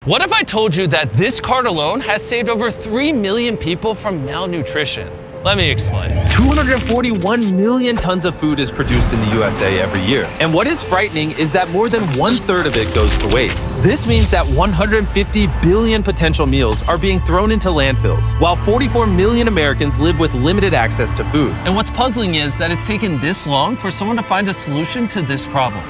What if I told you that this cart alone has saved over 3 million people from malnutrition? Let me explain. 241 million tons of food is produced in the USA every year. And what is frightening is that more than 1/3 of it goes to waste. This means that 150 billion potential meals are being thrown into landfills, while 44 million Americans live with limited access to food. And what's puzzling is that it's taken this long for someone to find a solution to this problem.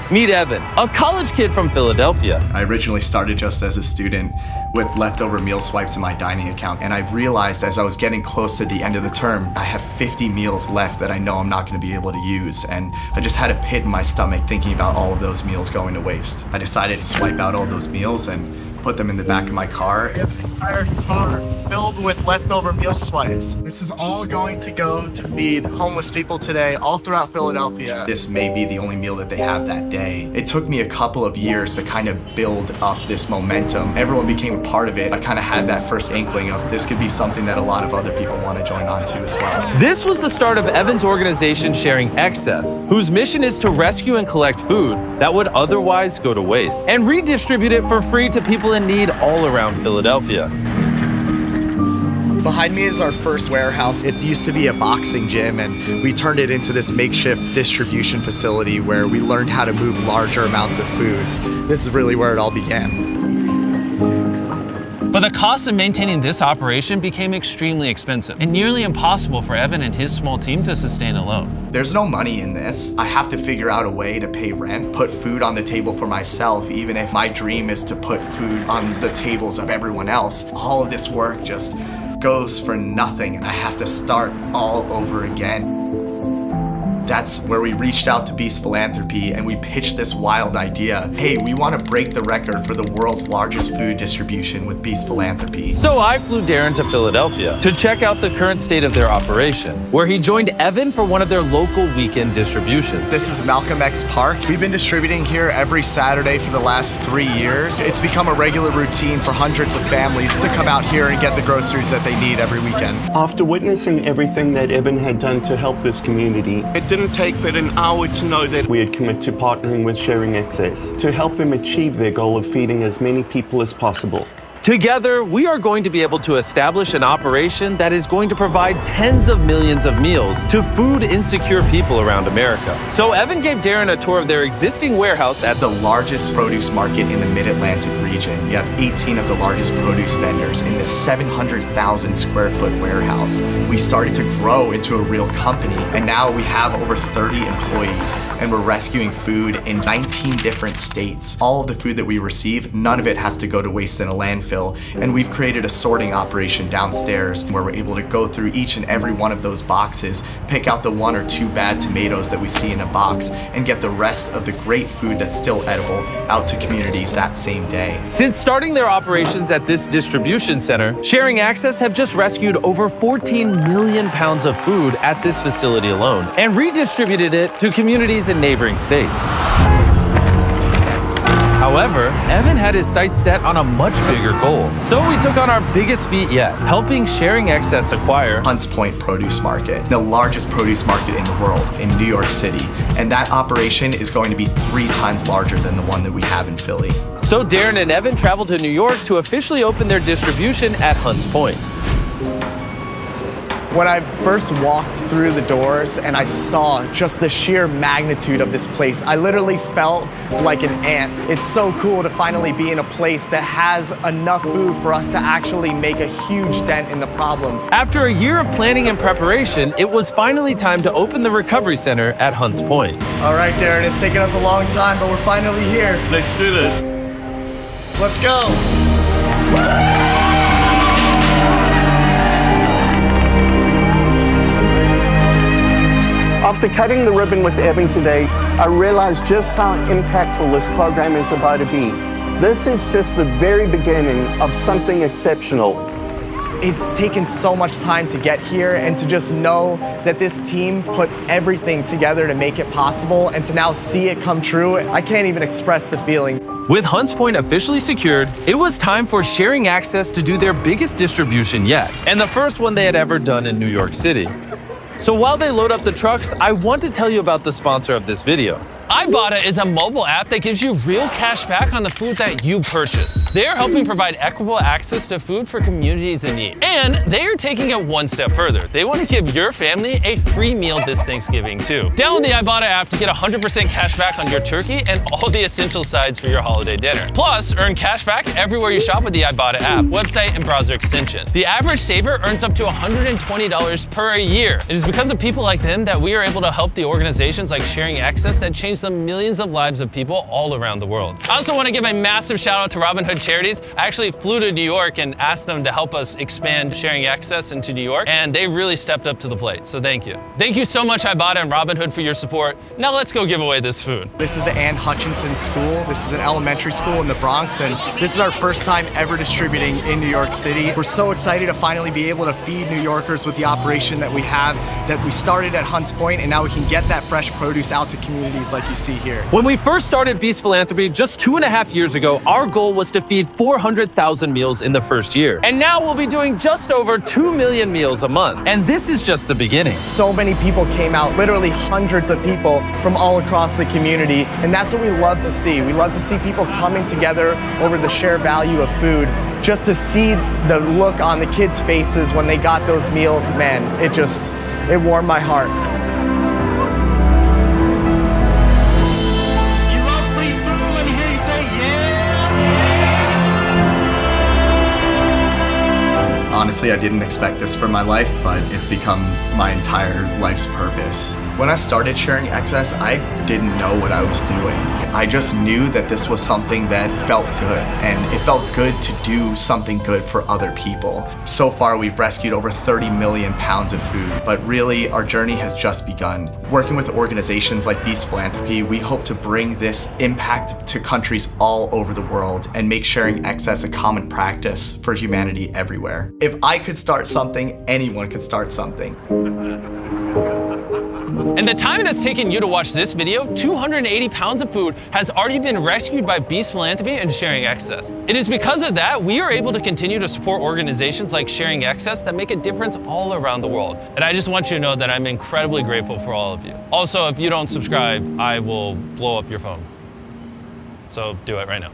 Meet Evan, a college kid from Philadelphia. I originally started just as a student with leftover meal swipes in my dining account, and I realized as I was getting close to the end of the term, I have 50 meals left that I know I'm not going to be able to use, and I just had a pit in my stomach thinking about all of those meals going to waste. I decided to swipe out all those meals and put them in the back of my car. I have an entire car filled with leftover meal swipes. This is all going to go to feed homeless people today all throughout Philadelphia. This may be the only meal that they have that day. It took me a couple of years to kind of build up this momentum. Everyone became a part of it. I kind of had that first inkling of this could be something that a lot of other people want to join on to as well. This was the start of Evan's organization Sharing Excess, whose mission is to rescue and collect food that would otherwise go to waste and redistribute it for free to people in need all around Philadelphia. Behind me is our first warehouse. It used to be a boxing gym, and we turned it into this makeshift distribution facility where we learned how to move larger amounts of food. This is really where it all began. But the cost of maintaining this operation became extremely expensive and nearly impossible for Evan and his small team to sustain alone. There's no money in this. I have to figure out a way to pay rent, put food on the table for myself, even if my dream is to put food on the tables of everyone else. All of this work just goes for nothing, and I have to start all over again. That's where we reached out to Beast Philanthropy and we pitched this wild idea. Hey, we want to break the record for the world's largest food distribution with Beast Philanthropy. So I flew Darren to Philadelphia to check out the current state of their operation, where he joined Evan for one of their local weekend distributions. This is Malcolm X Park. We've been distributing here every Saturday for the last 3 years. It's become a regular routine for hundreds of families to come out here and get the groceries that they need every weekend. After witnessing everything that Evan had done to help this community, it didn't take but an hour to know that we had committed to partnering with Sharing Excess to help them achieve their goal of feeding as many people as possible. Together, we are going to be able to establish an operation that is going to provide tens of millions of meals to food insecure people around America. So Evan gave Darren a tour of their existing warehouse at the largest produce market in the Mid-Atlantic region. You have 18 of the largest produce vendors in this 700,000 square foot warehouse. We started to grow into a real company, and now we have over 30 employees, and we're rescuing food in 19 different states. All of the food that we receive, none of it has to go to waste in a landfill. And we've created a sorting operation downstairs where we're able to go through each and every one of those boxes, pick out the 1 or 2 bad tomatoes that we see in a box, and get the rest of the great food that's still edible out to communities that same day. Since starting their operations at this distribution center, Sharing Access have just rescued over 14 million pounds of food at this facility alone and redistributed it to communities in neighboring states. However, Evan had his sights set on a much bigger goal. So we took on our biggest feat yet, helping Sharing Excess acquire Hunts Point Produce Market, the largest produce market in the world in New York City. And that operation is going to be 3 times larger than the one that we have in Philly. So Darren and Evan traveled to New York to officially open their distribution at Hunts Point. When I first walked through the doors and I saw just the sheer magnitude of this place, I literally felt like an ant. It's so cool to finally be in a place that has enough food for us to actually make a huge dent in the problem. After a year of planning and preparation, it was finally time to open the recovery center at Hunts Point. All right, Darren, it's taken us a long time, but we're finally here. Let's do this. Let's go. After cutting the ribbon with Evan today, I realized just how impactful this program is about to be. This is just the very beginning of something exceptional. It's taken so much time to get here, and to just know that this team put everything together to make it possible, and to now see it come true, I can't even express the feeling. With Hunts Point officially secured, it was time for Sharing Access to do their biggest distribution yet, and the first one they had ever done in New York City. So while they load up the trucks, I want to tell you about the sponsor of this video. Ibotta is a mobile app that gives you real cash back on the food that you purchase. They are helping provide equitable access to food for communities in need. And they are taking it one step further. They want to give your family a free meal this Thanksgiving too. Download the Ibotta app to get 100% cash back on your turkey and all the essential sides for your holiday dinner. Plus, earn cash back everywhere you shop with the Ibotta app, website, and browser extension. The average saver earns up to $120 per year. It is because of people like them that we are able to help the organizations like Sharing Access that change the millions of lives of people all around the world. I also want to give a massive shout out to Robin Hood Charities. I actually flew to New York and asked them to help us expand Sharing Access into New York, and they really stepped up to the plate, so thank you. Thank you so much, Ibotta and Robin Hood, for your support. Now let's go give away this food. This is the Ann Hutchinson School. This is an elementary school in the Bronx, and this is our first time ever distributing in New York City. We're so excited to finally be able to feed New Yorkers with the operation that we have, that we started at Hunts Point, and now we can get that fresh produce out to communities like you see here. When we first started Beast Philanthropy just 2.5 years ago, our goal was to feed 400,000 meals in the first year. And now we'll be doing just over 2 million meals a month. And this is just the beginning. So many people came out, literally hundreds of people from all across the community, and that's what we love to see. We love to see people coming together over the shared value of food. Just to see the look on the kids' faces when they got those meals, man, it warmed my heart. You love free food? Let me hear you say yeah! Honestly, I didn't expect this for my life, but it's become my entire life's purpose. When I started Sharing Access, I didn't know what I was doing. I just knew that this was something that felt good, and it felt good to do something good for other people. So far, we've rescued over 30 million pounds of food, but really, our journey has just begun. Working with organizations like Beast Philanthropy, we hope to bring this impact to countries all over the world and make Sharing Access a common practice for humanity everywhere. If I could start something, anyone could start something. In the time it has taken you to watch this video, 280 pounds of food has already been rescued by Beast Philanthropy and Sharing Access. It is because of that we are able to continue to support organizations like Sharing Access that make a difference all around the world. And I just want you to know that I'm incredibly grateful for all of you. Also, if you don't subscribe, I will blow up your phone. So do it right now.